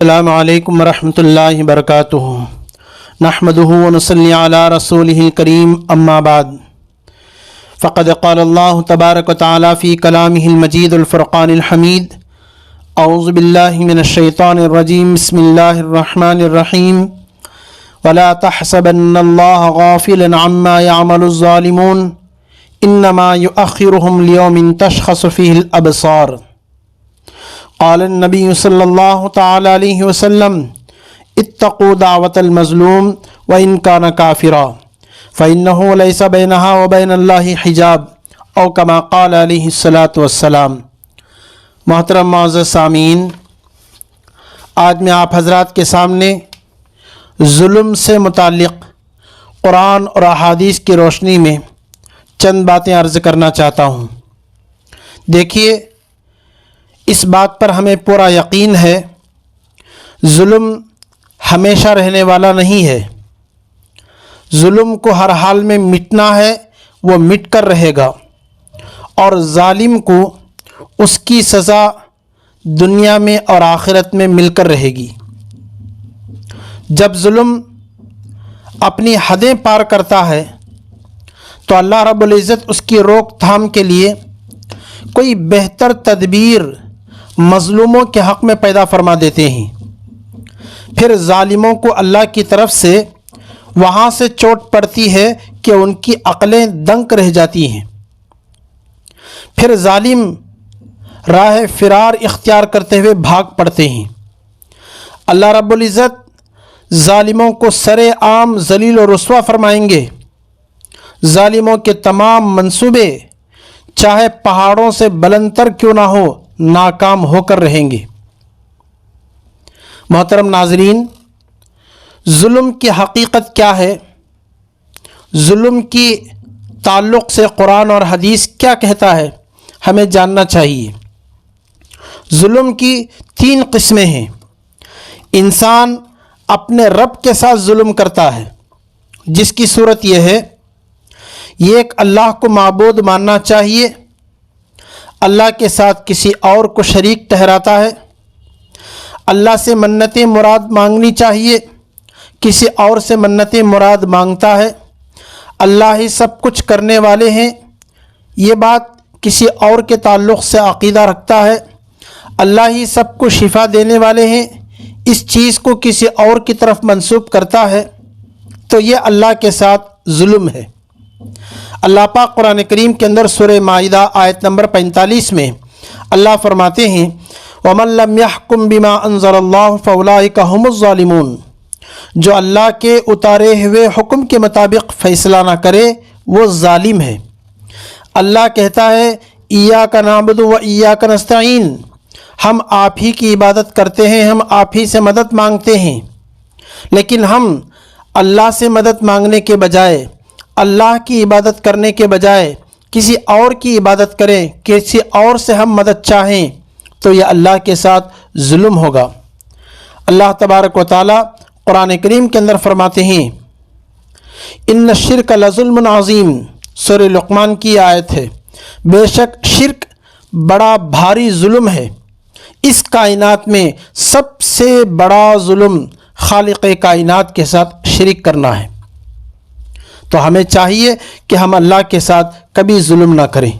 السلام علیکم ورحمۃ اللہ وبرکاتہ نحمدہ ونصلی علی رسولہ الکریم اما بعد فقد قال اللہ تبارک وتعالی فی کلامہ المجید الفرقان الحمید اعوذ باللہ من الشیطان الرجیم بسم اللہ الرحمن الرحیم ولا تحسبن اللہ غافلا عما يعمل الظالمون انما يؤخرهم ليوم تشخص فیہ الابصار قال النبی صلی اللہ تعالی علیہ وسلم اتقوا دعوة المظلوم وإن كان كافرا فإنه ليس بينها وبين الله حجاب او كما قال علیہ الصلاۃ والسلام۔ محترم معزز سامعین، آج میں آپ حضرات کے سامنے ظلم سے متعلق قرآن اور احادیث کی روشنی میں چند باتیں عرض کرنا چاہتا ہوں۔ دیکھیے، اس بات پر ہمیں پورا یقین ہے، ظلم ہمیشہ رہنے والا نہیں ہے۔ ظلم کو ہر حال میں مٹنا ہے، وہ مٹ کر رہے گا، اور ظالم کو اس کی سزا دنیا میں اور آخرت میں مل کر رہے گی۔ جب ظلم اپنی حدیں پار کرتا ہے تو اللہ رب العزت اس کی روک تھام کے لیے کوئی بہتر تدبیر مظلوموں کے حق میں پیدا فرما دیتے ہیں۔ پھر ظالموں کو اللہ کی طرف سے وہاں سے چوٹ پڑتی ہے کہ ان کی عقلیں دنگ رہ جاتی ہیں۔ پھر ظالم راہ فرار اختیار کرتے ہوئے بھاگ پڑتے ہیں۔ اللہ رب العزت ظالموں کو سرے عام ذلیل و رسوا فرمائیں گے۔ ظالموں کے تمام منصوبے چاہے پہاڑوں سے بلند تر کیوں نہ ہو، ناکام ہو کر رہیں گے۔ محترم ناظرین، ظلم کی حقیقت کیا ہے؟ ظلم کی تعلق سے قرآن اور حدیث کیا کہتا ہے، ہمیں جاننا چاہیے۔ ظلم کی 3 قسمیں ہیں۔ انسان اپنے رب کے ساتھ ظلم کرتا ہے، جس کی صورت یہ ہے، یہ ایک اللہ کو معبود ماننا چاہیے، اللہ کے ساتھ کسی اور کو شریک ٹھہراتا ہے، اللہ سے منتیں مراد مانگنی چاہیے، کسی اور سے منتیں مراد مانگتا ہے، اللہ ہی سب کچھ کرنے والے ہیں، یہ بات کسی اور کے تعلق سے عقیدہ رکھتا ہے، اللہ ہی سب کو شفا دینے والے ہیں، اس چیز کو کسی اور کی طرف منسوب کرتا ہے، تو یہ اللہ کے ساتھ ظلم ہے۔ اللہ پاک قرآن کریم کے اندر سورہ مائدہ آیت نمبر 45 میں اللہ فرماتے ہیں، وَمَن لَّمْ يَحْكُم بِمَا أَنزَلَ اللَّهُ فَأُولَٰئِكَ هُمُ الظَّالِمُونَ، جو اللہ کے اتارے ہوئے حکم کے مطابق فیصلہ نہ کرے وہ ظالم ہے۔ اللہ کہتا ہے، إِيَّاكَ نَعْبُدُ وَإِيَّاكَ نَسْتَعِينُ، ہم آپ ہی کی عبادت کرتے ہیں، ہم آپ ہی سے مدد مانگتے ہیں، لیکن ہم اللہ سے مدد مانگنے کے بجائے، اللہ کی عبادت کرنے کے بجائے کسی اور کی عبادت کریں، کسی اور سے ہم مدد چاہیں، تو یہ اللہ کے ساتھ ظلم ہوگا۔ اللہ تبارک و تعالی قرآن کریم کے اندر فرماتے ہیں، ان الشرک لظلم عظیم، سورہ لقمان کی آیت ہے، بے شک شرک بڑا بھاری ظلم ہے۔ اس کائنات میں سب سے بڑا ظلم خالق کائنات کے ساتھ شرک کرنا ہے۔ تو ہمیں چاہیے کہ ہم اللہ کے ساتھ کبھی ظلم نہ کریں،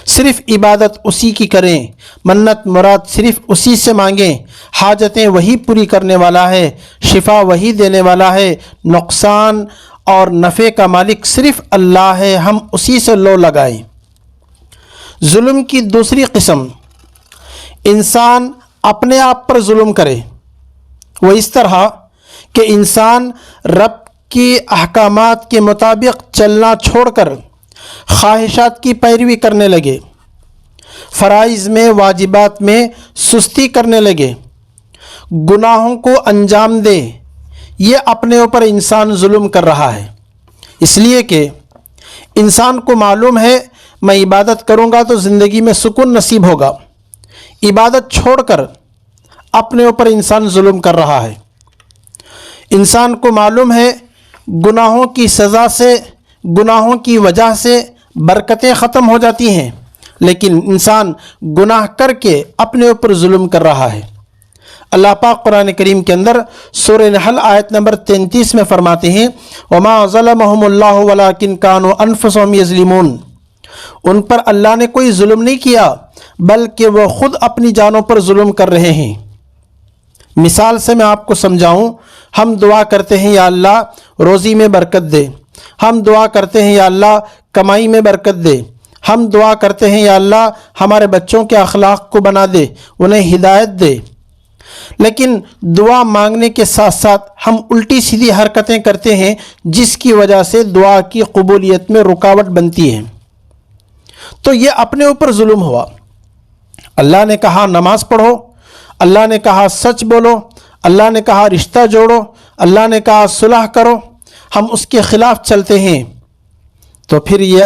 صرف عبادت اسی کی کریں، منت مراد صرف اسی سے مانگیں، حاجتیں وہی پوری کرنے والا ہے، شفا وہی دینے والا ہے، نقصان اور نفع کا مالک صرف اللہ ہے، ہم اسی سے لو لگائیں۔ ظلم کی دوسری قسم، انسان اپنے آپ پر ظلم کرے، وہ اس طرح کہ انسان رب کی احکامات کے مطابق چلنا چھوڑ کر خواہشات کی پیروی کرنے لگے، فرائض میں واجبات میں سستی کرنے لگے، گناہوں کو انجام دے، یہ اپنے اوپر انسان ظلم کر رہا ہے۔ اس لیے کہ انسان کو معلوم ہے میں عبادت کروں گا تو زندگی میں سکون نصیب ہوگا، عبادت چھوڑ کر اپنے اوپر انسان ظلم کر رہا ہے۔ انسان کو معلوم ہے گناہوں کی سزا سے، گناہوں کی وجہ سے برکتیں ختم ہو جاتی ہیں، لیکن انسان گناہ کر کے اپنے اوپر ظلم کر رہا ہے۔ اللہ پاک قرآن کریم کے اندر سورہ نحل آیت نمبر 33 میں فرماتے ہیں وَمَا ظَلَمَهُمُ اللَّهُ وَلَكِنْ كَانُوا أَنفُسَهُمْ يَظْلِمُونَ، ان پر اللہ نے کوئی ظلم نہیں کیا بلکہ وہ خود اپنی جانوں پر ظلم کر رہے ہیں۔ مثال سے میں آپ کو سمجھاؤں، ہم دعا کرتے ہیں یا اللہ روزی میں برکت دے، ہم دعا کرتے ہیں یا اللہ کمائی میں برکت دے، ہم دعا کرتے ہیں یا اللہ ہمارے بچوں کے اخلاق کو بنا دے، انہیں ہدایت دے، لیکن دعا مانگنے کے ساتھ ساتھ ہم الٹی سیدھی حرکتیں کرتے ہیں جس کی وجہ سے دعا کی قبولیت میں رکاوٹ بنتی ہے، تو یہ اپنے اوپر ظلم ہوا۔ اللہ نے کہا نماز پڑھو، اللہ نے کہا سچ بولو، اللہ نے کہا رشتہ جوڑو، اللہ نے کہا صلح کرو، ہم اس کے خلاف چلتے ہیں، تو پھر یہ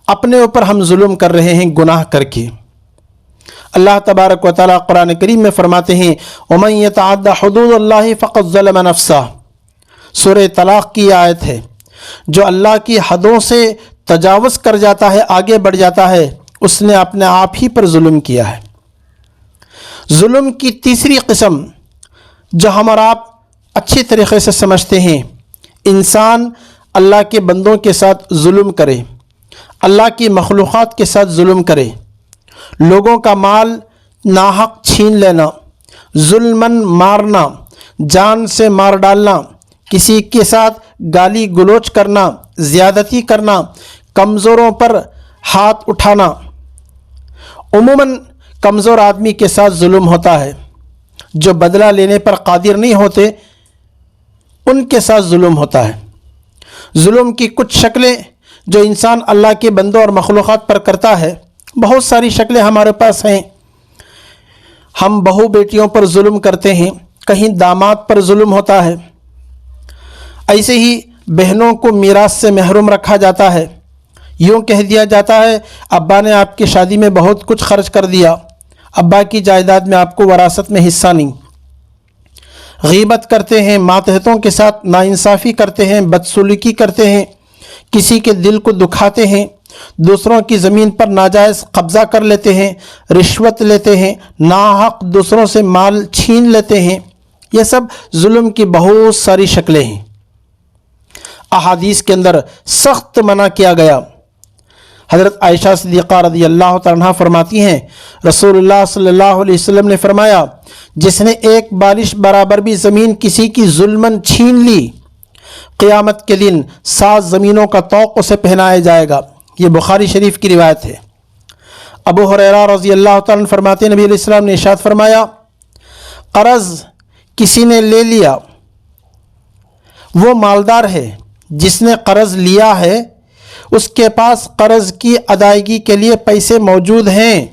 اپنے اوپر ہم ظلم کر رہے ہیں گناہ کر کے۔ اللہ تبارک و تعالیٰ قرآن کریم میں فرماتے ہیں وَمَن يَتَعَدَّ حُدُودَ اللَّهِ فَقَدْ ظَلَمَ نَفْسَهُ، سورہ طلاق کی آیت ہے، جو اللہ کی حدوں سے تجاوز کر جاتا ہے، آگے بڑھ جاتا ہے، اس نے اپنے آپ ہی پر ظلم کیا ہے۔ ظلم کی تیسری قسم جو ہم اور آپ اچھی طریقے سے سمجھتے ہیں، انسان اللہ کے بندوں کے ساتھ ظلم کرے، اللہ کی مخلوقات کے ساتھ ظلم کرے، لوگوں کا مال ناحق چھین لینا، ظلماً مارنا، جان سے مار ڈالنا، کسی کے ساتھ گالی گلوچ کرنا، زیادتی کرنا، کمزوروں پر ہاتھ اٹھانا۔ عموماً کمزور آدمی کے ساتھ ظلم ہوتا ہے، جو بدلہ لینے پر قادر نہیں ہوتے ان کے ساتھ ظلم ہوتا ہے۔ ظلم کی کچھ شکلیں جو انسان اللہ کے بندوں اور مخلوقات پر کرتا ہے، بہت ساری شکلیں ہمارے پاس ہیں۔ ہم بہو بیٹیوں پر ظلم کرتے ہیں، کہیں داماد پر ظلم ہوتا ہے، ایسے ہی بہنوں کو میراث سے محروم رکھا جاتا ہے، یوں کہہ دیا جاتا ہے ابا نے آپ کی شادی میں بہت کچھ خرچ کر دیا، ابا کی جائیداد میں آپ کو وراثت میں حصہ نہیں۔ غیبت کرتے ہیں، ماتحتوں کے ساتھ ناانصافی کرتے ہیں، بدسلوکی کرتے ہیں، کسی کے دل کو دکھاتے ہیں، دوسروں کی زمین پر ناجائز قبضہ کر لیتے ہیں، رشوت لیتے ہیں، ناحق دوسروں سے مال چھین لیتے ہیں۔ یہ سب ظلم کی بہت ساری شکلیں ہیں۔ احادیث کے اندر سخت منع کیا گیا۔ حضرت عائشہ صدیقہ رضی اللہ تعالیٰ عنہا فرماتی ہیں رسول اللہ صلی اللہ علیہ وسلم نے فرمایا جس نے ایک بالش برابر بھی زمین کسی کی ظلماً چھین لی، قیامت کے دن 7 زمینوں کا طوق اسے پہنایا جائے گا۔ یہ بخاری شریف کی روایت ہے۔ ابو ہریرہ رضی اللہ تعالیٰ عنہ فرماتے ہیں نبی علیہ السلام نے ارشاد فرمایا قرض کسی نے لے لیا، وہ مالدار ہے جس نے قرض لیا ہے، اس کے پاس قرض کی ادائیگی کے لیے پیسے موجود ہیں،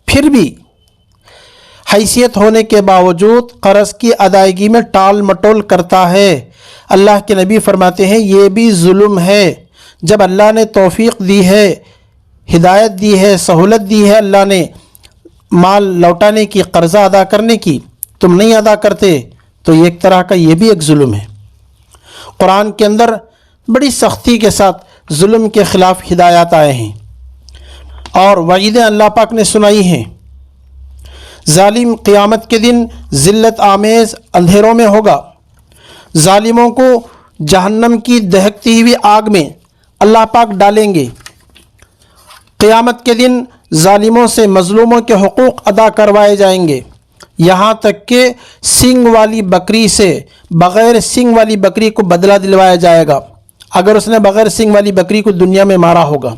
پھر بھی حیثیت ہونے کے باوجود قرض کی ادائیگی میں ٹال مٹول کرتا ہے، اللہ کے نبی فرماتے ہیں یہ بھی ظلم ہے۔ جب اللہ نے توفیق دی ہے، ہدایت دی ہے، سہولت دی ہے، اللہ نے مال لوٹانے کی، قرضہ ادا کرنے کی، تم نہیں ادا کرتے، تو یہ ایک طرح کا یہ بھی ایک ظلم ہے۔ قرآن کے اندر بڑی سختی کے ساتھ ظلم کے خلاف ہدایات آئے ہیں اور وعیدیں اللہ پاک نے سنائی ہیں۔ ظالم قیامت کے دن ذلت آمیز اندھیروں میں ہوگا، ظالموں کو جہنم کی دہکتی ہوئی آگ میں اللہ پاک ڈالیں گے۔ قیامت کے دن ظالموں سے مظلوموں کے حقوق ادا کروائے جائیں گے، یہاں تک کہ سنگ والی بکری سے بغیر سنگ والی بکری کو بدلہ دلوایا جائے گا۔ اگر اس نے بغیر سنگ والی بکری کو دنیا میں مارا ہوگا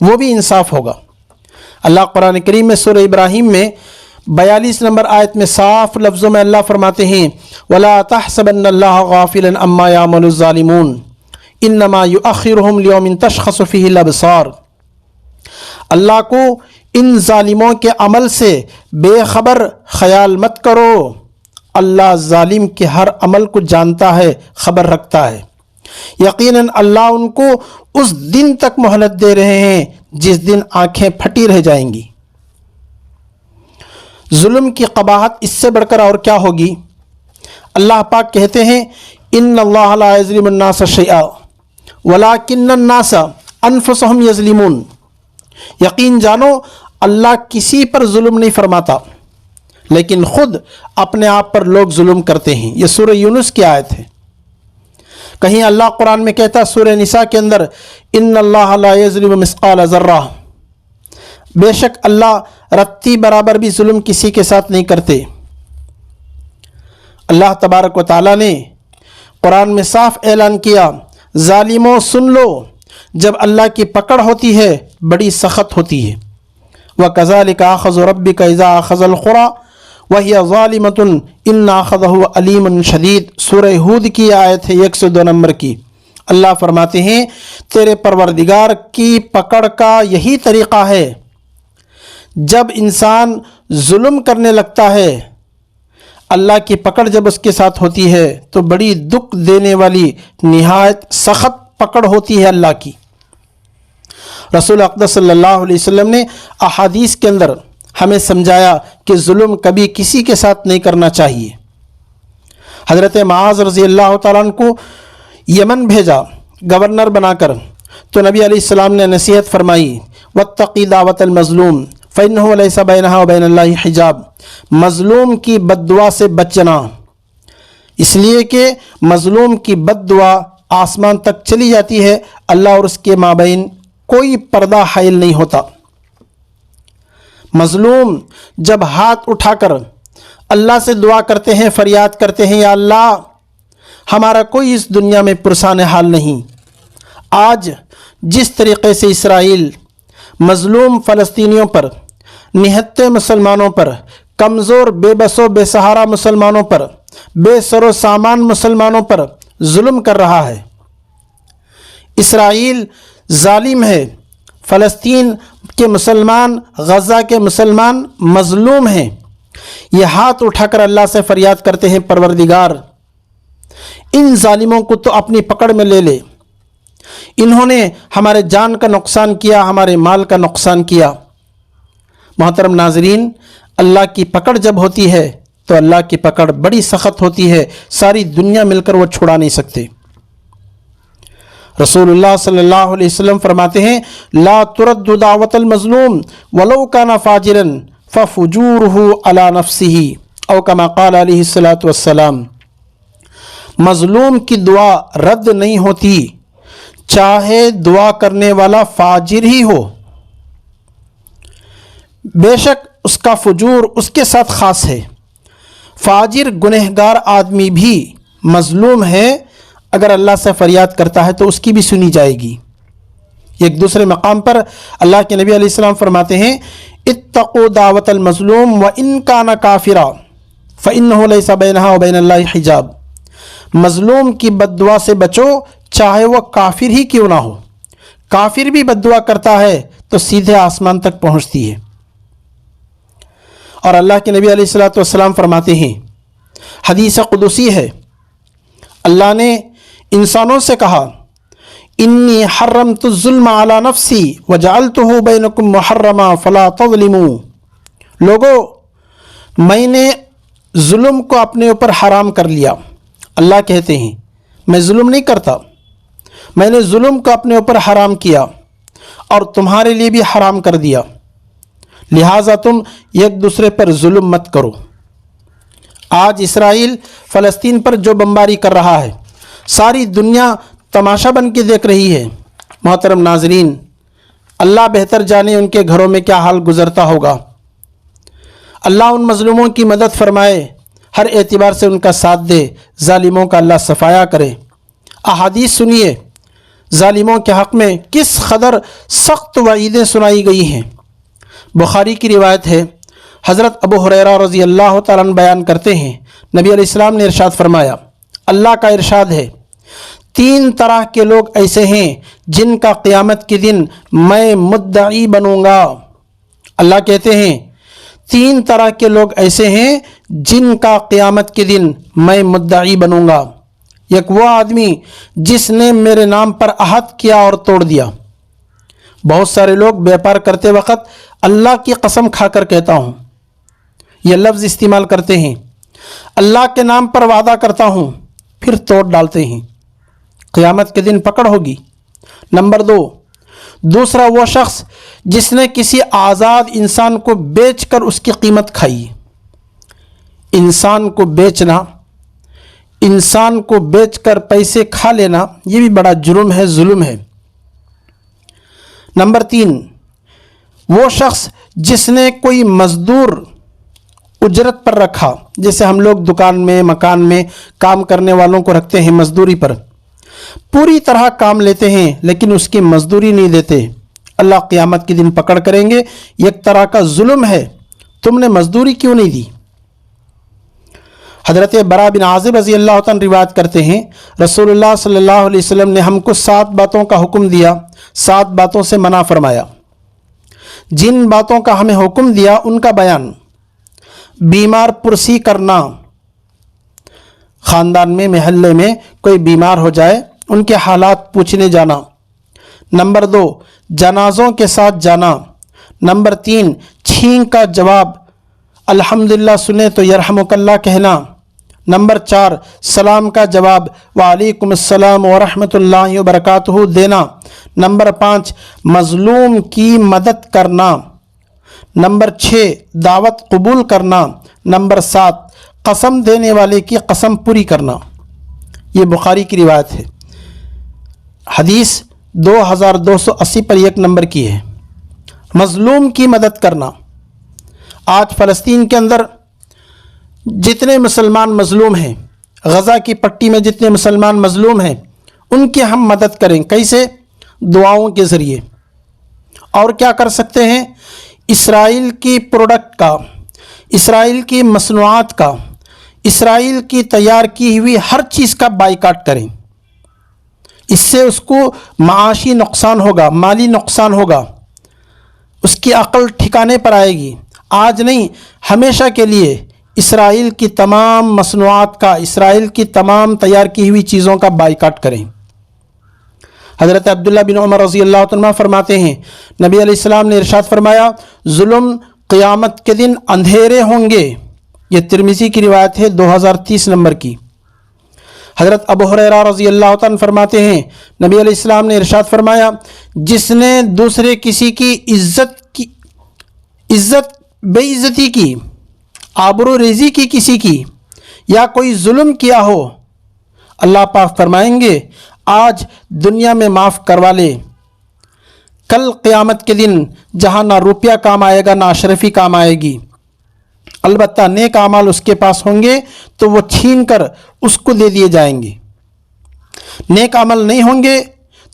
وہ بھی انصاف ہوگا۔ اللہ قرآن کریم میں سورہ ابراہیم میں 42 نمبر آیت میں صاف لفظوں میں اللہ فرماتے ہیں وَلَا تَحْسَبَنَّ اللَّهَ غَافِلًا عَمَّا يَعْمَلُ الظَّالِمُونَ إِنَّمَا يُؤَخِّرُهُمْ لِيَوْمٍ تَشْخَصُ فِيهِ الْأَبْصَارُ، اللہ کو ان ظالموں کے عمل سے بے خبر خیال مت کرو، اللہ ظالم کے ہر عمل کو جانتا ہے، خبر رکھتا ہے۔ یقیناً اللہ ان کو اس دن تک مہلت دے رہے ہیں جس دن آنکھیں پھٹی رہ جائیں گی۔ ظلم کی قباحت اس سے بڑھ کر اور کیا ہوگی؟ اللہ پاک کہتے ہیں ان اللہ لا یظلم الناس شیئا ولکن الناس انفسهم یظلمون، یقین جانو اللہ کسی پر ظلم نہیں فرماتا لیکن خود اپنے آپ پر لوگ ظلم کرتے ہیں۔ یہ سورہ یونس کی آیت ہے۔ کہیں اللہ قرآن میں کہتا سورہ نساء کے اندر ان اللہ لا یظلم مثقال ذرہ، بے شک اللہ رتی برابر بھی ظلم کسی کے ساتھ نہیں کرتے۔ اللہ تبارک و تعالیٰ نے قرآن میں صاف اعلان کیا ظالموں سن لو، جب اللہ کی پکڑ ہوتی ہے بڑی سخت ہوتی ہے۔ وَكَذَلِكَ أَخْذُ رَبِّكَ إِذَا أَخَذَ الْقُرَىٰ وَهِيَ ظَالِمَةٌ إِنَّ أَخْذَهُ أَلِيمٌ شَدِيدٌ، سورہ ہود کی آیت ہے 102 نمبر کی۔ اللہ فرماتے ہیں تیرے پروردگار کی پکڑ کا یہی طریقہ ہے، جب انسان ظلم کرنے لگتا ہے اللہ کی پکڑ جب اس کے ساتھ ہوتی ہے تو بڑی دکھ دینے والی نہایت سخت پکڑ ہوتی ہے اللہ کی۔ رسول اقدس صلی اللہ علیہ وسلم نے احادیث کے اندر ہمیں سمجھایا کہ ظلم کبھی کسی کے ساتھ نہیں کرنا چاہیے۔ حضرت معاذ رضی اللہ تعالیٰ عنہ کو یمن بھیجا گورنر بنا کر، تو نبی علیہ السلام نے نصیحت فرمائی واتقی دعوت المظلوم فإنه ليس بينها وبين الله حجاب، مظلوم کی بد دعا سے بچنا، اس لیے کہ مظلوم کی بد دعا آسمان تک چلی جاتی ہے، اللہ اور اس کے مابین کوئی پردہ حائل نہیں ہوتا۔ مظلوم جب ہاتھ اٹھا کر اللہ سے دعا کرتے ہیں، فریاد کرتے ہیں یا اللہ ہمارا کوئی اس دنیا میں پرسان حال نہیں، آج جس طریقے سے اسرائیل مظلوم فلسطینیوں پر، نہتے مسلمانوں پر، کمزور بے بس و بے سہارا مسلمانوں پر، بے سر و سامان مسلمانوں پر ظلم کر رہا ہے، اسرائیل ظالم ہے، فلسطین کے مسلمان، غزہ کے مسلمان مظلوم ہیں، یہ ہاتھ اٹھا کر اللہ سے فریاد کرتے ہیں پروردگار ان ظالموں کو تو اپنی پکڑ میں لے لے، انہوں نے ہمارے جان کا نقصان کیا، ہمارے مال کا نقصان کیا۔ محترم ناظرین، اللہ کی پکڑ جب ہوتی ہے تو اللہ کی پکڑ بڑی سخت ہوتی ہے، ساری دنیا مل کر وہ چھڑا نہیں سکتے۔ رسول اللہ صلی اللہ علیہ وسلم فرماتے ہیں لا ترد دعوت المظلوم ولو کان فاجرا ففجورہ علی نفسہ، او کما قال علیہ الصلوۃ والسلام، مظلوم کی دعا رد نہیں ہوتی چاہے دعا کرنے والا فاجر ہی ہو، بے شک اس کا فجور اس کے ساتھ خاص ہے۔ فاجر گنہگار آدمی بھی مظلوم ہے، اگر اللہ سے فریاد کرتا ہے تو اس کی بھی سنی جائے گی۔ ایک دوسرے مقام پر اللہ کے نبی علیہ السلام فرماتے ہیں اتقوا دعوت المظلوم وان کان کافرا فانہ لیس بینہا وبین اللہ حجاب، مظلوم کی بد دعا سے بچو چاہے وہ کافر ہی کیوں نہ ہو، کافر بھی بد دعا کرتا ہے تو سیدھے آسمان تک پہنچتی ہے۔ اور اللہ کے نبی علیہ السلام فرماتے ہیں حدیث قدسی ہے، اللہ نے انسانوں سے کہا انی حرمت الظلم علی نفسی وجعلتہ بینکم محرما فلا تظلموا، لوگو میں نے ظلم کو اپنے اوپر حرام کر لیا۔ اللہ کہتے ہیں میں ظلم نہیں کرتا، میں نے ظلم کو اپنے اوپر حرام کیا اور تمہارے لیے بھی حرام کر دیا، لہٰذا تم ایک دوسرے پر ظلم مت کرو۔ آج اسرائیل فلسطین پر جو بمباری کر رہا ہے ساری دنیا تماشا بن کے دیکھ رہی ہے۔ محترم ناظرین، اللہ بہتر جانے ان کے گھروں میں کیا حال گزرتا ہوگا۔ اللہ ان مظلوموں کی مدد فرمائے، ہر اعتبار سے ان کا ساتھ دے، ظالموں کا اللہ صفایا کرے۔ احادیث سنیے ظالموں کے حق میں کس قدر سخت وعیدیں سنائی گئی ہیں۔ بخاری کی روایت ہے، حضرت ابو ہریرہ رضی اللہ تعالیٰ عنہ بیان کرتے ہیں نبی علیہ السلام نے ارشاد فرمایا، اللہ کا ارشاد ہے 3 طرح کے لوگ ایسے ہیں جن کا قیامت کے دن میں مدعی بنوں گا۔ اللہ کہتے ہیں 3 طرح کے لوگ ایسے ہیں جن کا قیامت کے دن میں مدعی بنوں گا۔ ایک وہ آدمی جس نے میرے نام پر عہد کیا اور توڑ دیا۔ بہت سارے لوگ بیپار کرتے وقت اللہ کی قسم کھا کر کہتا ہوں یہ لفظ استعمال کرتے ہیں۔ اللہ کے نام پر وعدہ کرتا ہوں، پھر توڑ ڈالتے ہیں۔ قیامت کے دن پکڑ ہوگی۔ نمبر 2، دوسرا وہ شخص جس نے کسی آزاد انسان کو بیچ کر اس کی قیمت کھائی۔ انسان کو بیچنا، انسان کو بیچ کر پیسے کھا لینا، یہ بھی بڑا جرم ہے، ظلم ہے۔ نمبر 3، وہ شخص جس نے کوئی مزدور اجرت پر رکھا، جیسے ہم لوگ دکان میں، مکان میں کام کرنے والوں کو رکھتے ہیں مزدوری پر، پوری طرح کام لیتے ہیں لیکن اس کی مزدوری نہیں دیتے، اللہ قیامت کے دن پکڑ کریں گے، ایک طرح کا ظلم ہے، تم نے مزدوری کیوں نہیں دی؟ حضرت برا بن عازب رضی اللہ تعالیٰ روایت کرتے ہیں، رسول اللہ صلی اللہ علیہ وسلم نے ہم کو 7 باتوں کا حکم دیا، 7 باتوں سے منع فرمایا۔ جن باتوں کا ہمیں حکم دیا ان کا بیان: بیمار پرسی کرنا، خاندان میں، محلے میں کوئی بیمار ہو جائے ان کے حالات پوچھنے جانا۔ نمبر 2، جنازوں کے ساتھ جانا۔ نمبر 3، چھینک کا جواب الحمدللہ سنے تو یرحمک اللہ کہنا۔ نمبر 4، سلام کا جواب وعلیکم السلام ورحمۃ اللہ وبرکاتہ دینا۔ نمبر 5، مظلوم کی مدد کرنا۔ نمبر 6، دعوت قبول کرنا۔ نمبر 7، قسم دینے والے کی قسم پوری کرنا۔ یہ بخاری کی روایت ہے، حدیث 2280 پر 1 نمبر کی ہے۔ مظلوم کی مدد کرنا۔ آج فلسطین کے اندر جتنے مسلمان مظلوم ہیں، غزہ کی پٹی میں جتنے مسلمان مظلوم ہیں، ان کی ہم مدد کریں۔ کیسے؟ دعاؤں کے ذریعے۔ اور کیا کر سکتے ہیں؟ اسرائیل کی پروڈکٹ کا، اسرائیل کی مصنوعات کا، اسرائیل کی تیار کی ہوئی ہر چیز کا بائیکاٹ کریں۔ اس سے اس کو معاشی نقصان ہوگا، مالی نقصان ہوگا، اس کی عقل ٹھکانے پر آئے گی۔ آج نہیں، ہمیشہ کے لیے اسرائیل کی تمام مصنوعات کا، اسرائیل کی تمام تیار کی ہوئی چیزوں کا بائیکاٹ کریں۔ حضرت عبداللہ بن عمر رضی اللہ عنہ فرماتے ہیں، نبی علیہ السلام نے ارشاد فرمایا، ظلم قیامت کے دن اندھیرے ہوں گے۔ یہ ترمذی کی روایت ہے 2030 نمبر کی۔ حضرت ابو ہریرہ رضی اللہ عنہ فرماتے ہیں، نبی علیہ السلام نے ارشاد فرمایا، جس نے دوسرے کسی کی عزت بے عزتی کی، آبرو ریزی کی کسی کی، یا کوئی ظلم کیا ہو، اللہ پاک فرمائیں گے آج دنیا میں معاف کروا لے، کل قیامت کے دن جہاں نہ روپیہ کام آئے گا، نہ اشرفی کام آئے گی، البتہ نیک اعمال اس کے پاس ہوں گے تو وہ چھین کر اس کو دے دیے جائیں گے۔ نیک عمل نہیں ہوں گے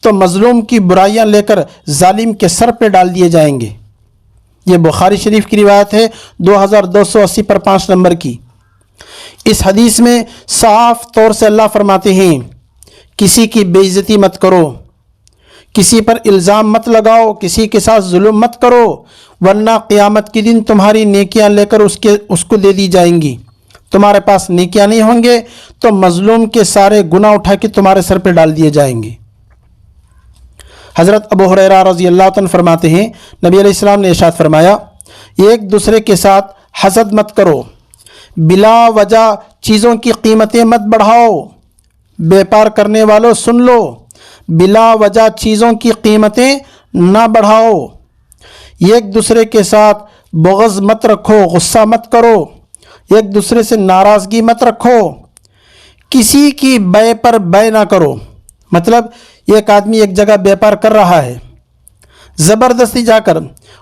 تو مظلوم کی برائیاں لے کر ظالم کے سر پہ ڈال دیے جائیں گے۔ یہ بخاری شریف کی روایت ہے 2280 پر 5 نمبر کی۔ اس حدیث میں صاف طور سے اللہ فرماتے ہیں، کسی کی بے عزتی مت کرو، کسی پر الزام مت لگاؤ، کسی کے ساتھ ظلم مت کرو، ورنہ قیامت کے دن تمہاری نیکیاں لے کر اس کو دے دی جائیں گی۔ تمہارے پاس نیکیاں نہیں ہوں گے تو مظلوم کے سارے گناہ اٹھا کے تمہارے سر پہ ڈال دیے جائیں گے۔ حضرت ابو ہریرہ رضی اللہ عنہ فرماتے ہیں، نبی علیہ السلام نے ارشاد فرمایا، ایک دوسرے کے ساتھ حسد مت کرو، بلا وجہ چیزوں کی قیمتیں مت بڑھاؤ، بیپار کرنے والوں سن لو، بلا وجہ چیزوں کی قیمتیں نہ بڑھاؤ، ایک دوسرے کے ساتھ بغض مت رکھو، غصہ مت کرو، ایک دوسرے سے ناراضگی مت رکھو، کسی کی بے پر بے نہ کرو۔ مطلب ایک آدمی ایک جگہ بیپار کر رہا ہے، زبردستی جا کر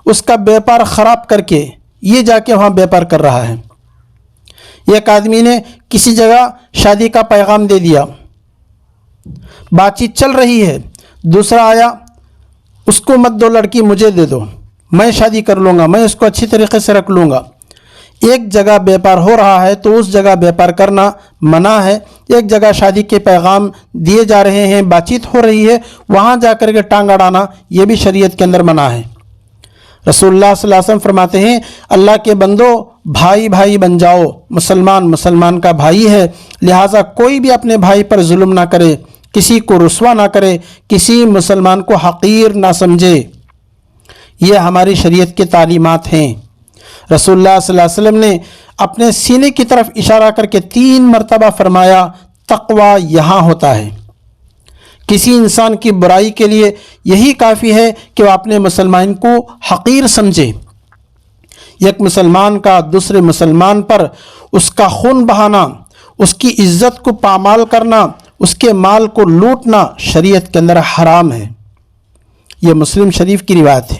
اس کا بیپار خراب کر کے یہ جا کے وہاں بیپار کر رہا ہے۔ ایک آدمی نے کسی جگہ شادی کا پیغام دے دیا، بات چیت چل رہی ہے، دوسرا آیا، اس کو مت دو لڑکی، مجھے دے دو، میں شادی کر لوں گا، میں اس کو اچھی طریقے سے رکھ لوں گا۔ ایک جگہ بیپار ہو رہا ہے تو اس جگہ بیپار کرنا منع ہے، ایک جگہ شادی کے پیغام دیے جا رہے ہیں، بات چیت ہو رہی ہے، وہاں جا کر کے ٹانگ اڑانا یہ بھی شریعت کے اندر منع ہے۔ رسول اللہ صلی اللہ علیہ وسلم فرماتے ہیں، اللہ کے بندو بھائی بھائی بن جاؤ، مسلمان مسلمان کا بھائی ہے، لہٰذا کوئی بھی اپنے بھائی پر ظلم نہ کرے، کسی کو رسوا نہ کرے، کسی مسلمان کو حقیر نہ سمجھے۔ یہ ہماری شریعت کی تعلیمات ہیں۔ رسول اللہ صلی اللہ علیہ وسلم نے اپنے سینے کی طرف اشارہ کر کے 3 مرتبہ فرمایا تقویٰ یہاں ہوتا ہے۔ کسی انسان کی برائی کے لیے یہی کافی ہے کہ وہ اپنے مسلمان کو حقیر سمجھے۔ ایک مسلمان کا دوسرے مسلمان پر اس کا خون بہانا، اس کی عزت کو پامال کرنا، اس کے مال کو لوٹنا شریعت کے اندر حرام ہے۔ یہ مسلم شریف کی روایت ہے۔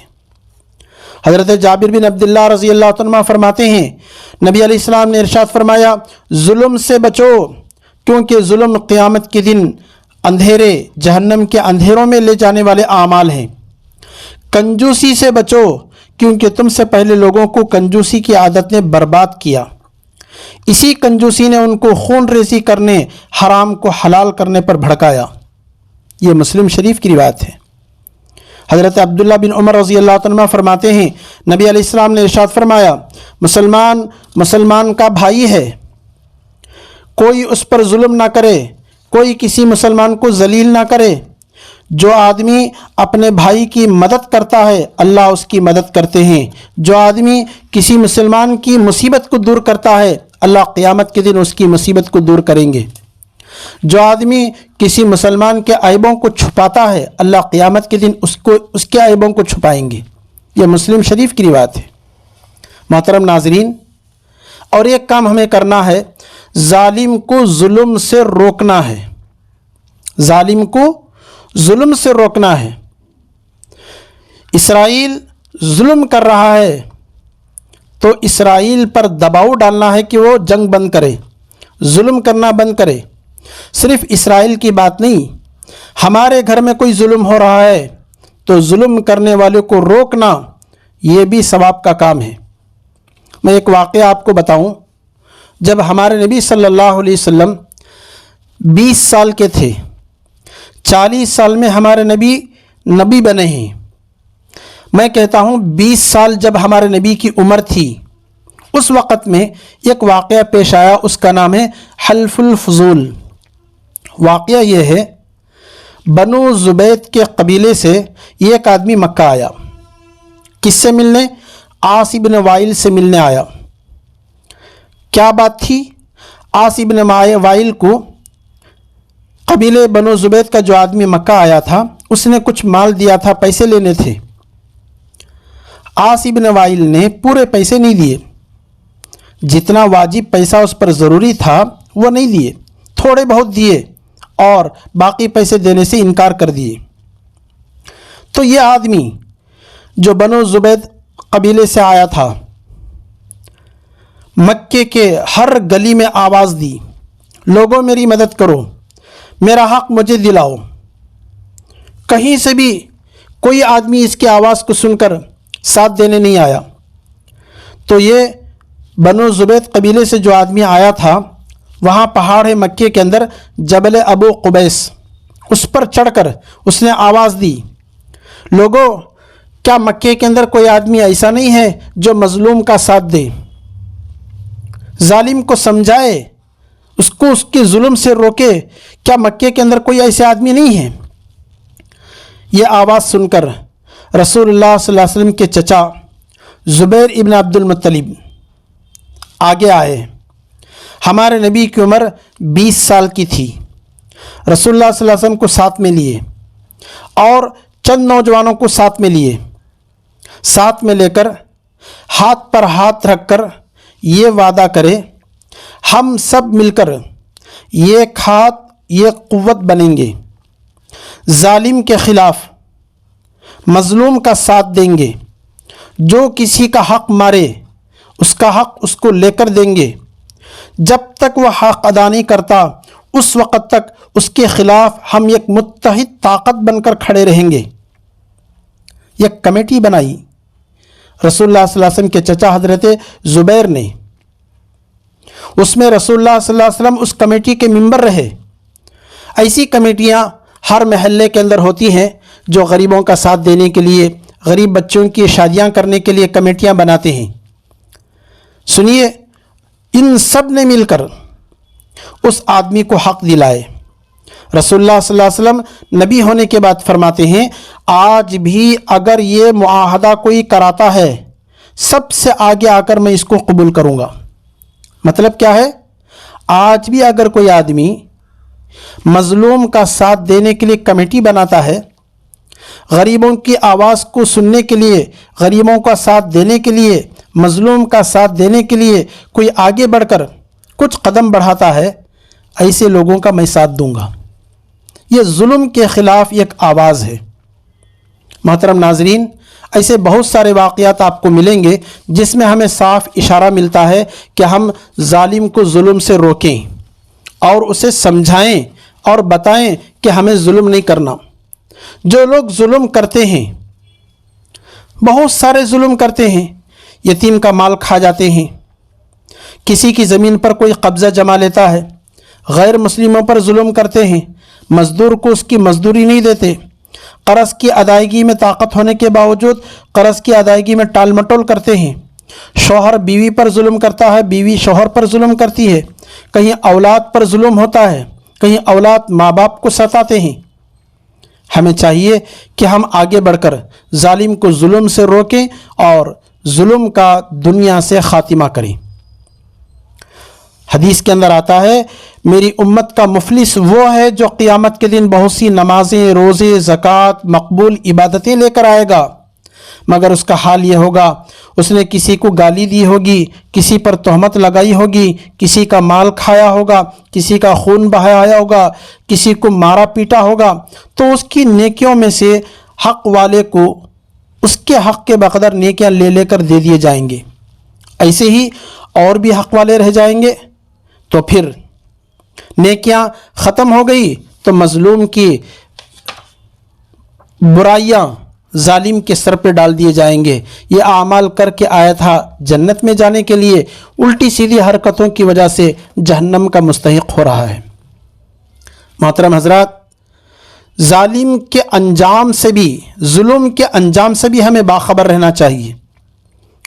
حضرت جابر بن عبداللہ رضی اللہ عنہ فرماتے ہیں نبی علیہ السلام نے ارشاد فرمایا ظلم سے بچو، کیونکہ ظلم قیامت کے دن اندھیرے جہنم کے اندھیروں میں لے جانے والے اعمال ہیں۔ کنجوسی سے بچو، کیونکہ تم سے پہلے لوگوں کو کنجوسی کی عادت نے برباد کیا، اسی کنجوسی نے ان کو خون ریزی کرنے، حرام کو حلال کرنے پر بھڑکایا۔ یہ مسلم شریف کی روایت ہے۔ حضرت عبداللہ بن عمر رضی اللہ عنہ فرماتے ہیں نبی علیہ السلام نے ارشاد فرمایا مسلمان کا بھائی ہے، کوئی اس پر ظلم نہ کرے، کوئی کسی مسلمان کو ذلیل نہ کرے۔ جو آدمی اپنے بھائی کی مدد کرتا ہے اللہ اس کی مدد کرتے ہیں، جو آدمی کسی مسلمان کی مصیبت کو دور کرتا ہے اللہ قیامت کے دن اس کی مصیبت کو دور کریں گے۔ جو آدمی کسی مسلمان کے عیبوں کو چھپاتا ہے اللہ قیامت کے دن اس کے عیبوں کو چھپائیں گے۔ یہ مسلم شریف کی روایت ہے۔ محترم ناظرین، اور ایک کام ہمیں کرنا ہے، ظالم کو ظلم سے روکنا ہے، ظالم کو ظلم سے روکنا ہے۔ اسرائیل ظلم کر رہا ہے تو اسرائیل پر دباؤ ڈالنا ہے کہ وہ جنگ بند کرے، ظلم کرنا بند کرے۔ صرف اسرائیل کی بات نہیں، ہمارے گھر میں کوئی ظلم ہو رہا ہے تو ظلم کرنے والے کو روکنا یہ بھی ثواب کا کام ہے۔ میں ایک واقعہ آپ کو بتاؤں، جب ہمارے نبی صلی اللہ علیہ وسلم 20 سال کے تھے، 40 سال میں ہمارے نبی بنے ہیں۔ میں کہتا ہوں 20 سال جب ہمارے نبی کی عمر تھی، اس وقت میں ایک واقعہ پیش آیا، اس کا نام ہے حلف الفضول۔ واقعہ یہ ہے، بنو زبید کے قبیلے سے ایک آدمی مکہ آیا۔ کس سے ملنے؟ عاص بن وائل سے ملنے آیا۔ کیا بات تھی؟ عاص بن وائل کو قبیلے بنو زبید کا جو آدمی مکہ آیا تھا اس نے کچھ مال دیا تھا، پیسے لینے تھے۔ عاص بن وائل نے پورے پیسے نہیں دیے، جتنا واجب پیسہ اس پر ضروری تھا وہ نہیں دیے، تھوڑے بہت دیے اور باقی پیسے دینے سے انکار کر دیے۔ تو یہ آدمی جو بنو زبید قبیلے سے آیا تھا، مکے کے ہر گلی میں آواز دی، لوگوں میری مدد کرو، میرا حق مجھے دلاؤ۔ کہیں سے بھی کوئی آدمی اس کی آواز کو سن کر ساتھ دینے نہیں آیا۔ تو یہ بنو زبید قبیلے سے جو آدمی آیا تھا، وہاں پہاڑ ہے مکے کے اندر جبل ابو قبیس، اس پر چڑھ کر اس نے آواز دی، لوگوں کیا مکے کے اندر کوئی آدمی ایسا نہیں ہے جو مظلوم کا ساتھ دے، ظالم کو سمجھائے، اس کو اس کے ظلم سے روکے؟ کیا مکے کے اندر کوئی ایسے آدمی نہیں ہے؟ یہ آواز سن کر رسول اللہ صلی اللہ علیہ وسلم کے چچا زبیر ابن عبد المطلب آگے آئے۔ ہمارے نبی کی عمر 20 سال کی تھی۔ رسول اللہ صلی اللہ علیہ وسلم کو ساتھ میں لیے اور چند نوجوانوں کو ساتھ میں لیے، ساتھ میں لے کر ہاتھ پر ہاتھ رکھ کر یہ وعدہ کرے، ہم سب مل کر ایک ہاتھ ایک قوت بنیں گے، ظالم کے خلاف مظلوم کا ساتھ دیں گے، جو کسی کا حق مارے اس کا حق اس کو لے کر دیں گے، جب تک وہ حق ادا نہیں کرتا اس وقت تک اس کے خلاف ہم ایک متحد طاقت بن کر کھڑے رہیں گے۔ ایک کمیٹی بنائی رسول اللہ صلی اللہ علیہ وسلم کے چچا حضرت زبیر نے، اس میں رسول اللہ صلی اللہ علیہ وسلم اس کمیٹی کے ممبر رہے۔ ایسی کمیٹیاں ہر محلے کے اندر ہوتی ہیں جو غریبوں کا ساتھ دینے کے لیے، غریب بچوں کی شادیاں کرنے کے لیے کمیٹیاں بناتے ہیں۔ سنیے، ان سب نے مل کر اس آدمی کو حق دلائے۔ رسول اللہ صلی اللہ علیہ وسلم نبی ہونے کے بعد فرماتے ہیں، آج بھی اگر یہ معاہدہ کوئی کراتا ہے سب سے آگے آ کر میں اس کو قبول کروں گا۔ مطلب کیا ہے؟ آج بھی اگر کوئی آدمی مظلوم کا ساتھ دینے کے لیے کمیٹی بناتا ہے، غریبوں کی آواز کو سننے کے لیے، غریبوں کا ساتھ دینے کے لیے، مظلوم کا ساتھ دینے کے لیے کوئی آگے بڑھ کر کچھ قدم بڑھاتا ہے، ایسے لوگوں کا میں ساتھ دوں گا۔ یہ ظلم کے خلاف ایک آواز ہے۔ محترم ناظرین، ایسے بہت سارے واقعات آپ کو ملیں گے جس میں ہمیں صاف اشارہ ملتا ہے کہ ہم ظالم کو ظلم سے روکیں اور اسے سمجھائیں اور بتائیں کہ ہمیں ظلم نہیں کرنا۔ جو لوگ ظلم کرتے ہیں، بہت سارے ظلم کرتے ہیں، یتیم کا مال کھا جاتے ہیں، کسی کی زمین پر کوئی قبضہ جما لیتا ہے، غیر مسلموں پر ظلم کرتے ہیں، مزدور کو اس کی مزدوری نہیں دیتے، قرض کی ادائیگی میں طاقت ہونے کے باوجود قرض کی ادائیگی میں ٹال مٹول کرتے ہیں، شوہر بیوی پر ظلم کرتا ہے، بیوی شوہر پر ظلم کرتی ہے، کہیں اولاد پر ظلم ہوتا ہے، کہیں اولاد ماں باپ کو ستاتے ہیں۔ ہمیں چاہیے کہ ہم آگے بڑھ کر ظالم کو ظلم سے روکیں اور ظلم کا دنیا سے خاتمہ کریں۔ حدیث کے اندر آتا ہے، میری امت کا مفلس وہ ہے جو قیامت کے دن بہت سی نمازیں، روزے، زکوٰۃ، مقبول عبادتیں لے کر آئے گا، مگر اس کا حال یہ ہوگا اس نے کسی کو گالی دی ہوگی، کسی پر تہمت لگائی ہوگی، کسی کا مال کھایا ہوگا، کسی کا خون بہایا ہوگا، کسی کو مارا پیٹا ہوگا، تو اس کی نیکیوں میں سے حق والے کو اس کے حق کے بقدر نیکیاں لے لے کر دے دیے جائیں گے۔ ایسے ہی اور بھی حق والے رہ جائیں گے، تو پھر نیکیاں ختم ہو گئی تو مظلوم کی برائیاں ظالم کے سر پہ ڈال دیے جائیں گے۔ یہ اعمال کر کے آیا تھا جنت میں جانے کے لیے، الٹی سیدھی حرکتوں کی وجہ سے جہنم کا مستحق ہو رہا ہے۔ محترم حضرات، ظالم کے انجام سے بھی، ظلم کے انجام سے بھی ہمیں باخبر رہنا چاہیے۔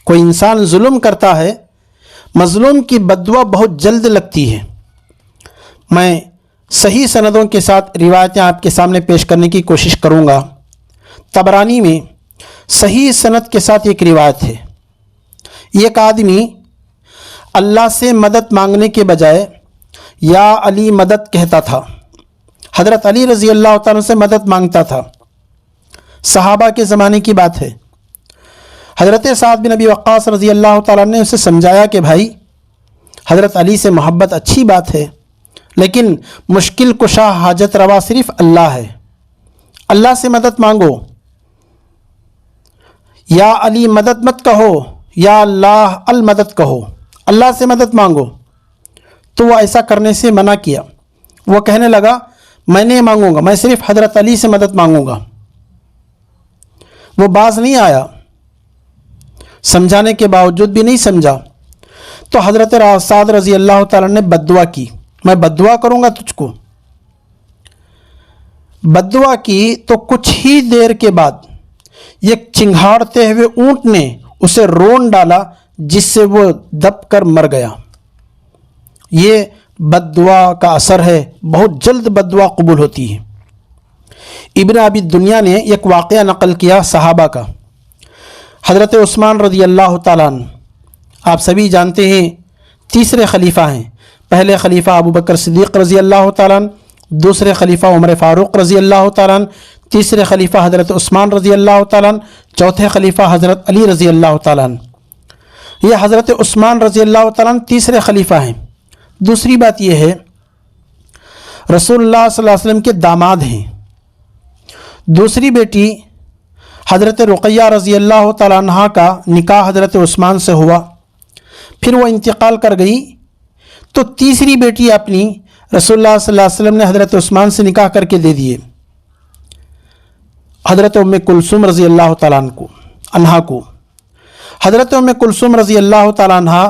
کوئی انسان ظلم کرتا ہے، مظلوم کی بددعا بہت جلد لگتی ہے۔ میں صحیح سندوں کے ساتھ روایتیں آپ کے سامنے پیش کرنے کی کوشش کروں گا۔ طبرانی میں صحیح سند کے ساتھ ایک روایت ہے، ایک آدمی اللہ سے مدد مانگنے کے بجائے یا علی مدد کہتا تھا۔ حضرت علی رضی اللہ تعالیٰ سے مدد مانگتا تھا۔ صحابہ کے زمانے کی بات ہے۔ حضرت سعد بن ابی وقاص رضی اللہ تعالیٰ نے اسے سمجھایا کہ بھائی، حضرت علی سے محبت اچھی بات ہے، لیکن مشکل کشا حاجت روا صرف اللہ ہے، اللہ سے مدد مانگو، یا علی مدد مت کہو، یا اللہ المدد کہو، اللہ سے مدد مانگو۔ تو وہ ایسا کرنے سے منع کیا۔ وہ کہنے لگا، میں نہیں مانگوں گا، میں صرف حضرت علی سے مدد مانگوں گا۔ وہ باز نہیں آیا، سمجھانے کے باوجود بھی نہیں سمجھا۔ تو حضرت سعد رضی اللہ تعالیٰ نے بددعا کی، میں بددعا کروں گا تجھ کو۔ بددعا کی تو کچھ ہی دیر کے بعد ایک چنگھاڑتے ہوئے اونٹ نے اسے رون ڈالا، جس سے وہ دب کر مر گیا۔ یہ بددعا کا اثر ہے، بہت جلد بددعا قبول ہوتی ہے۔ ابن ابی دنیا نے ایک واقعہ نقل کیا صحابہ کا۔ حضرت عثمان رضی اللہ تعالیٰ عنہ، آپ سبھی جانتے ہیں تیسرے خلیفہ ہیں۔ پہلے خلیفہ ابو بکر صدیق رضی اللہ تعالیٰ عنہ، دوسرے خلیفہ عمر فاروق رضی اللہ تعالیٰ عنہ، تیسرے خلیفہ حضرت عثمان رضی اللہ تعالیٰ عنہ، چوتھے خلیفہ حضرت علی رضی اللہ تعالیٰ عنہ۔ یہ حضرت عثمان رضی اللہ تعالیٰ عنہ تیسرے خلیفہ ہیں۔ دوسری بات یہ ہے، رسول اللہ صلی اللہ علیہ وسلم کے داماد ہیں۔ دوسری بیٹی حضرت رقیہ رضی اللہ تعالیٰ عنہ کا نکاح حضرت عثمان سے ہوا، پھر وہ انتقال کر گئی، تو تیسری بیٹی اپنی رسول اللہ صلی اللہ علیہ وسلم نے حضرت عثمان سے نکاح کر کے دے دیے، حضرت ام کلثوم رضی اللہ تعالیٰ عنہ کو۔ حضرت ام کلثوم رضی اللہ تعالیٰ عنہ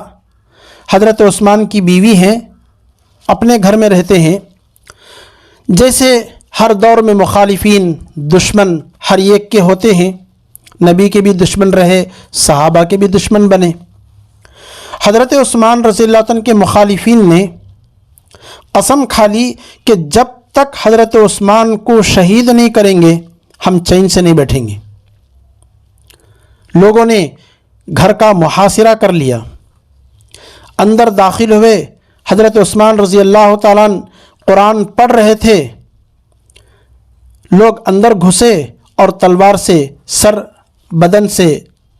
حضرت عثمان کی بیوی ہیں، اپنے گھر میں رہتے ہیں۔ جیسے ہر دور میں مخالفین، دشمن ہر ایک کے ہوتے ہیں، نبی کے بھی دشمن رہے، صحابہ کے بھی دشمن بنے۔ حضرت عثمان رضی اللہ عنہ کے مخالفین نے قسم کھا لی کہ جب تک حضرت عثمان کو شہید نہیں کریں گے ہم چین سے نہیں بیٹھیں گے۔ لوگوں نے گھر کا محاصرہ کر لیا. اندر داخل ہوئے. حضرت عثمان رضی اللہ تعالیٰ عنہ قرآن پڑھ رہے تھے. لوگ اندر گھسے اور تلوار سے سر بدن سے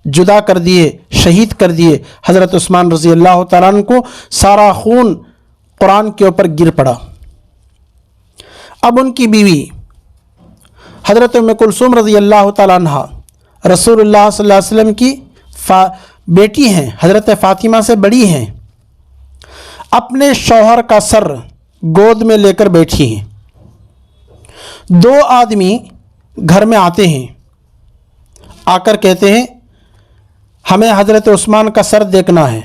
جدا کر دیے، شہید کر دیے. حضرت عثمان رضی اللہ تعالیٰ عنہ کو سارا خون قرآن کے اوپر گر پڑا. اب ان کی بیوی حضرت ام کلثوم رضی اللہ تعالیٰ عنہ رسول اللہ صلی اللہ علیہ وسلم کی بیٹی ہیں، حضرت فاطمہ سے بڑی ہیں. اپنے شوہر کا سر گود میں لے کر بیٹھی ہیں. دو آدمی گھر میں آتے ہیں، آ کر کہتے ہیں ہمیں حضرت عثمان کا سر دیکھنا ہے.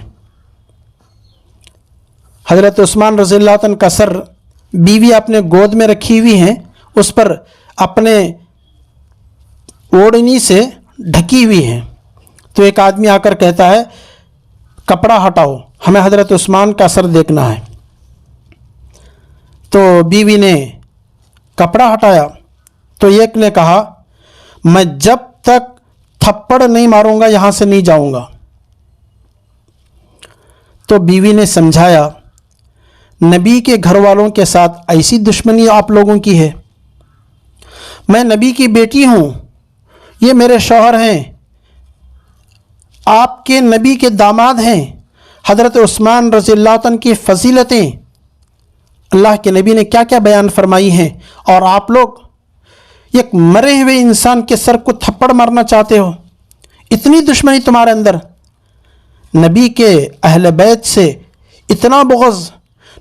حضرت عثمان رضی اللہ عنہ کا سر بیوی اپنے گود میں رکھی ہوئی ہیں، اس پر اپنے اوڑھنی سے ڈھکی ہوئی ہیں. تو ایک آدمی آ کر کہتا ہے کپڑا ہٹاؤ، ہمیں حضرت عثمان کا سر دیکھنا ہے. تو بیوی نے کپڑا ہٹایا تو ایک نے کہا میں جب تک تھپڑ نہیں ماروں گا یہاں سے نہیں جاؤں گا. تو بیوی نے سمجھایا نبی کے گھر والوں کے ساتھ ایسی دشمنی آپ لوگوں کی ہے؟ میں نبی کی بیٹی ہوں، یہ میرے شوہر ہیں، آپ کے نبی کے داماد ہیں. حضرت عثمان رضی اللہ عنہ کی فضیلتیں اللہ کے نبی نے کیا کیا بیان فرمائی ہیں، اور آپ لوگ ایک مرے ہوئے انسان کے سر کو تھپڑ مارنا چاہتے ہو؟ اتنی دشمنی تمہارے اندر، نبی کے اہل بیت سے اتنا بغض،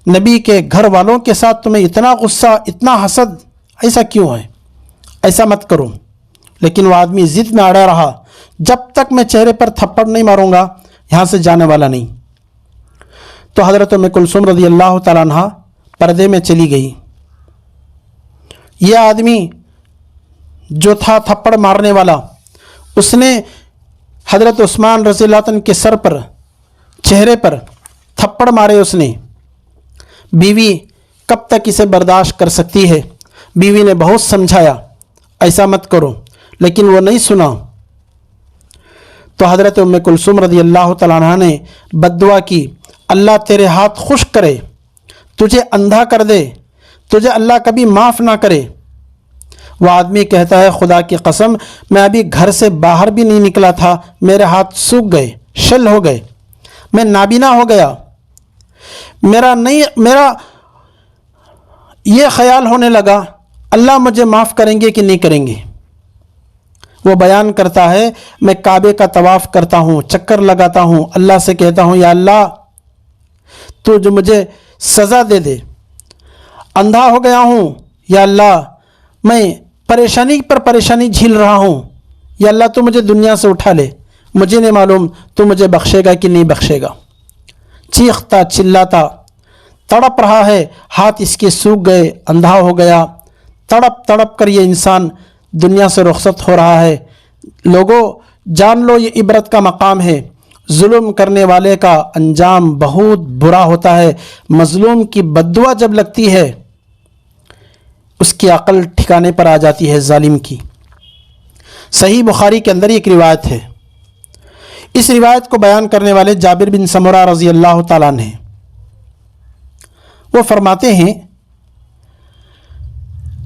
نبی کے گھر والوں کے ساتھ تمہیں اتنا غصہ، اتنا حسد، ایسا کیوں ہے؟ ایسا مت کرو. لیکن وہ آدمی ضد میں اڑا رہا، جب تک میں چہرے پر تھپڑ نہیں ماروں گا یہاں سے جانے والا نہیں. تو حضرت ام کلثوم رضی اللہ تعالیٰ عنہ پردے میں چلی گئی. یہ آدمی جو تھا تھپڑ مارنے والا، اس نے حضرت عثمان رضی اللہ عنہ کے سر پر، چہرے پر تھپڑ مارے اس نے. بیوی کب تک اسے برداشت کر سکتی ہے؟ بیوی نے بہت سمجھایا ایسا مت کرو، لیکن وہ نہیں سنا. تو حضرت ام کلثوم رضی اللہ تعالیٰ عنہ نے بد دعا کی، اللہ تیرے ہاتھ خشک کرے، تجھے اندھا کر دے، تجھے اللہ کبھی معاف نہ کرے. وہ آدمی کہتا ہے خدا کی قسم میں ابھی گھر سے باہر بھی نہیں نکلا تھا، میرے ہاتھ سوکھ گئے، شل ہو گئے، میں نابینا ہو گیا. میرا یہ خیال ہونے لگا اللہ مجھے معاف کریں گے کہ نہیں کریں گے. وہ بیان کرتا ہے میں کعبے کا طواف کرتا ہوں، چکر لگاتا ہوں، اللہ سے کہتا ہوں یا اللہ تو جو مجھے سزا دے دے، اندھا ہو گیا ہوں، یا اللہ میں پریشانی پر پریشانی جھیل رہا ہوں، یا اللہ تو مجھے دنیا سے اٹھا لے، مجھے نہیں معلوم تو مجھے بخشے گا کہ نہیں بخشے گا. چیختا چلاتا تڑپ رہا ہے، ہاتھ اس کے سوکھ گئے، اندھا ہو گیا. تڑپ تڑپ کر یہ انسان دنیا سے رخصت ہو رہا ہے. لوگوں جان لو یہ عبرت کا مقام ہے. ظلم کرنے والے کا انجام بہت برا ہوتا ہے. مظلوم کی بد دعا جب لگتی ہے اس کی عقل ٹھکانے پر آ جاتی ہے ظالم کی. صحیح بخاری کے اندر ایک روایت ہے، اس روایت کو بیان کرنے والے جابر بن سمرہ رضی اللہ تعالیٰ عنہ ہیں. وہ فرماتے ہیں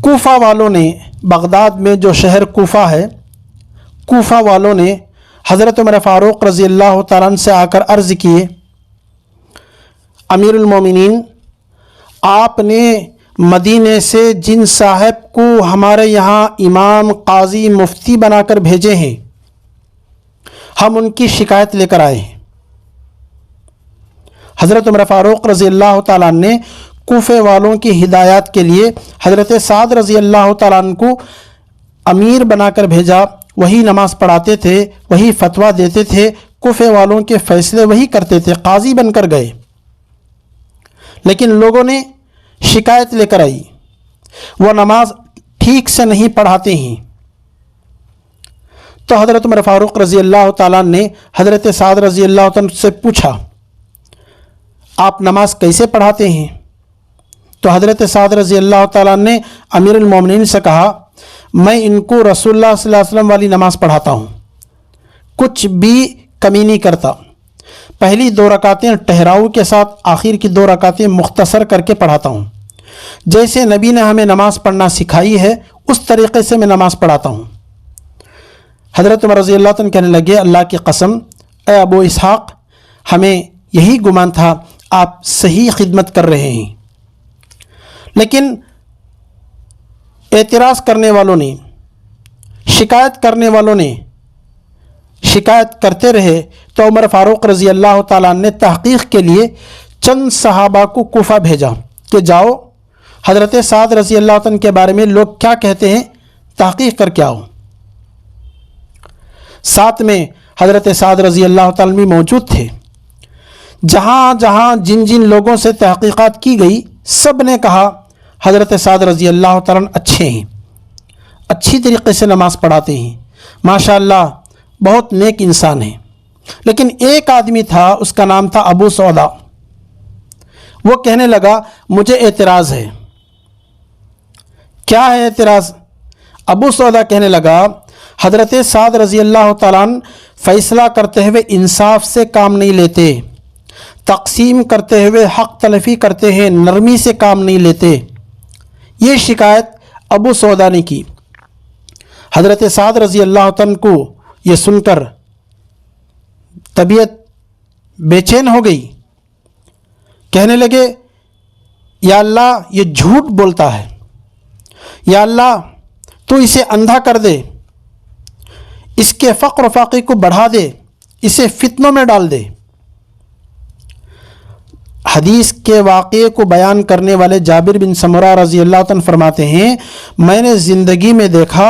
کوفہ والوں نے، بغداد میں جو شہر کوفہ ہے، کوفہ والوں نے حضرت عمر فاروق رضی اللہ تعالیٰ عنہ سے آ کر عرض کیے امیر المومنین، آپ نے مدینے سے جن صاحب کو ہمارے یہاں امام، قاضی، مفتی بنا کر بھیجے ہیں، ہم ان کی شکایت لے کر آئے ہیں. حضرت عمر فاروق رضی اللہ تعالیٰ عنہ نے کوفے والوں کی ہدایات کے لیے حضرت سعد رضی اللہ تعالیٰ عنہ کو امیر بنا کر بھیجا. وہی نماز پڑھاتے تھے، وہی فتویٰ دیتے تھے، کوفے والوں کے فیصلے وہی کرتے تھے، قاضی بن کر گئے. لیکن لوگوں نے شکایت لے کر آئی وہ نماز ٹھیک سے نہیں پڑھاتے ہیں. تو حضرت عمر فاروق رضی اللہ تعالیٰ نے حضرت سعد رضی اللہ تعالیٰ سے پوچھا آپ نماز کیسے پڑھاتے ہیں؟ تو حضرت سعد رضی اللہ تعالیٰ نے امیر المومنین سے کہا میں ان کو رسول اللہ صلی اللہ علیہ وسلم والی نماز پڑھاتا ہوں، کچھ بھی کمی نہیں کرتا۔ پہلی 2 رکعتیں ٹہراؤ کے ساتھ، آخر کی 2 رکعتیں مختصر کر کے پڑھاتا ہوں۔ جیسے نبی نے ہمیں نماز پڑھنا سکھائی ہے اس طریقے سے میں نماز پڑھاتا ہوں۔ حضرت عمر رضی اللہ عنہ کہنے لگے اللہ کی قسم اے ابو اسحاق، ہمیں یہی گمان تھا آپ صحیح خدمت کر رہے ہیں۔ لیکن اعتراض کرنے والوں نے، شکایت کرنے والوں نے شکایت کرتے رہے تو عمر فاروق رضی اللہ تعالیٰ عنہ نے تحقیق کے لیے چند صحابہ کو کوفہ بھیجا کہ جاؤ حضرت سعد رضی اللہ عنہ کے بارے میں لوگ کیا کہتے ہیں تحقیق کر کے آؤ۔ ساتھ میں حضرت سعد رضی اللہ تعالیٰ بھی موجود تھے۔ جہاں جہاں جن جن لوگوں سے تحقیقات کی گئی سب نے کہا حضرت سعد رضی اللہ تعالیٰ اچھے ہیں، اچھی طریقے سے نماز پڑھاتے ہیں، ماشاءاللہ بہت نیک انسان ہیں۔ لیکن ایک آدمی تھا، اس کا نام تھا ابو سودا، وہ کہنے لگا مجھے اعتراض ہے۔ کیا ہے اعتراض؟ ابو سودا کہنے لگا حضرت سعد رضی اللہ تعالیٰ عنہ فیصلہ کرتے ہوئے انصاف سے کام نہیں لیتے، تقسیم کرتے ہوئے حق تلفی کرتے ہیں، نرمی سے کام نہیں لیتے۔ یہ شکایت ابو سودا نے کی۔ حضرت سعد رضی اللہ عنہ کو یہ سن کر طبیعت بے چین ہو گئی، کہنے لگے یا اللہ یہ جھوٹ بولتا ہے، یا اللہ تو اسے اندھا کر دے، اس کے فقر و فاقے کو بڑھا دے، اسے فتنوں میں ڈال دے۔ حدیث کے واقعے کو بیان کرنے والے جابر بن سمرہ رضی اللہ عنہ فرماتے ہیں میں نے زندگی میں دیکھا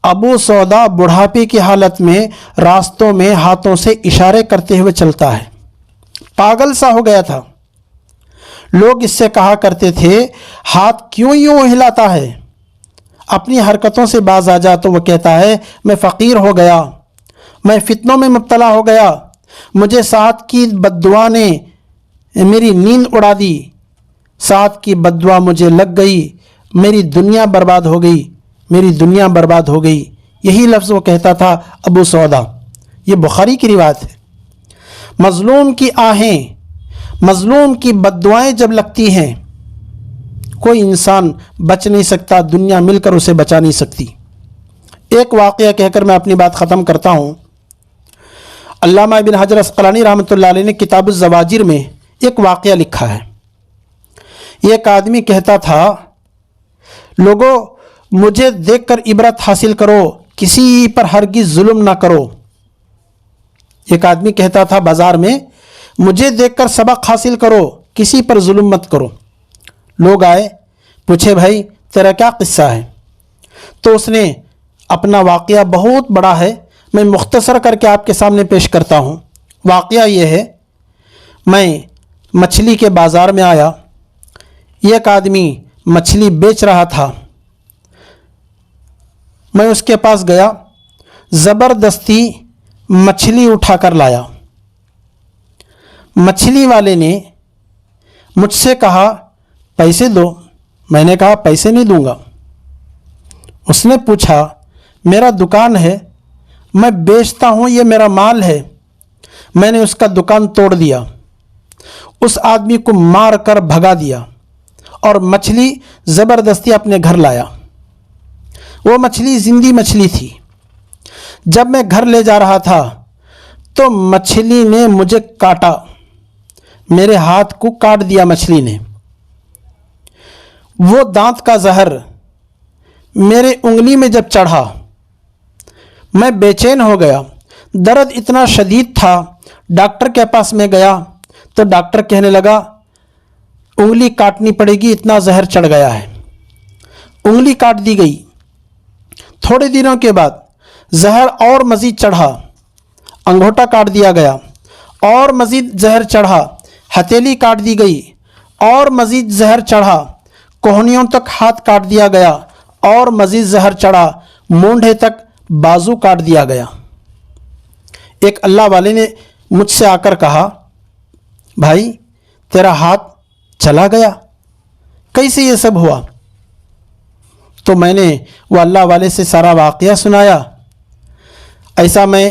ابو سودا بڑھاپے کی حالت میں راستوں میں ہاتھوں سے اشارے کرتے ہوئے چلتا ہے، پاگل سا ہو گیا تھا۔ لوگ اس سے کہا کرتے تھے ہاتھ کیوں یوں ہلاتا ہے، اپنی حرکتوں سے باز آ جا، تو وہ کہتا ہے میں فقیر ہو گیا، میں فتنوں میں مبتلا ہو گیا، مجھے سعد کی بددعا نے میری نیند اڑا دی، سعد کی بددعا مجھے لگ گئی، میری دنیا برباد ہو گئی، میری دنیا برباد ہو گئی۔ یہی لفظ وہ کہتا تھا ابو سودا۔ یہ بخاری کی روایت ہے۔ مظلوم کی آہیں، مظلوم کی بددعائیں جب لگتی ہیں کوئی انسان بچ نہیں سکتا، دنیا مل کر اسے بچا نہیں سکتی۔ ایک واقعہ کہہ کر میں اپنی بات ختم کرتا ہوں۔ علامہ ابن حجر عسقلانی رحمۃ اللہ علیہ نے کتاب الزواجر میں ایک واقعہ لکھا ہے۔ ایک آدمی کہتا تھا لوگوں مجھے دیکھ کر عبرت حاصل کرو، کسی پر ہرگز ظلم نہ کرو۔ ایک آدمی کہتا تھا بازار میں مجھے دیکھ کر سبق حاصل کرو، کسی پر ظلم مت کرو۔ لوگ آئے، پوچھے بھائی تیرا کیا قصہ ہے؟ تو اس نے اپنا واقعہ بہت بڑا ہے، میں مختصر کر کے آپ کے سامنے پیش کرتا ہوں۔ واقعہ یہ ہے، میں مچھلی کے بازار میں آیا، ایک آدمی مچھلی بیچ رہا تھا، میں اس کے پاس گیا، زبردستی مچھلی اٹھا کر لایا۔ مچھلی والے نے مجھ سے کہا پیسے دو، میں نے کہا پیسے نہیں دوں گا۔ اس نے پوچھا میرا دکان ہے، میں بیچتا ہوں، یہ میرا مال ہے۔ میں نے اس کا دکان توڑ دیا، اس آدمی کو مار کر بھگا دیا اور مچھلی زبردستی اپنے گھر لایا۔ وہ مچھلی زندہ مچھلی تھی۔ جب میں گھر لے جا رہا تھا تو مچھلی نے مجھے کاٹا، میرے ہاتھ کو کاٹ دیا مچھلی نے۔ وہ دانت کا زہر میرے انگلی میں جب چڑھا میں بے چین ہو گیا، درد اتنا شدید تھا۔ ڈاکٹر کے پاس میں گیا تو ڈاکٹر کہنے لگا انگلی کاٹنی پڑے گی، اتنا زہر چڑھ گیا ہے۔ انگلی کاٹ دی گئی۔ تھوڑے دنوں کے بعد زہر اور مزید چڑھا، انگوٹھا کاٹ دیا گیا، اور مزید زہر چڑھا، ہتھیلی کاٹ دی گئی، اور مزید زہر چڑھا، کوہنیوں تک ہاتھ کاٹ دیا گیا، اور مزید زہر چڑھا، مونڈھے تک بازو کاٹ دیا گیا۔ ایک اللہ والے نے مجھ سے آ کر کہا بھائی تیرا ہاتھ چلا گیا، کیسے یہ سب ہوا؟ تو میں نے وہ اللہ والے سے سارا واقعہ سنایا۔ ایسا میں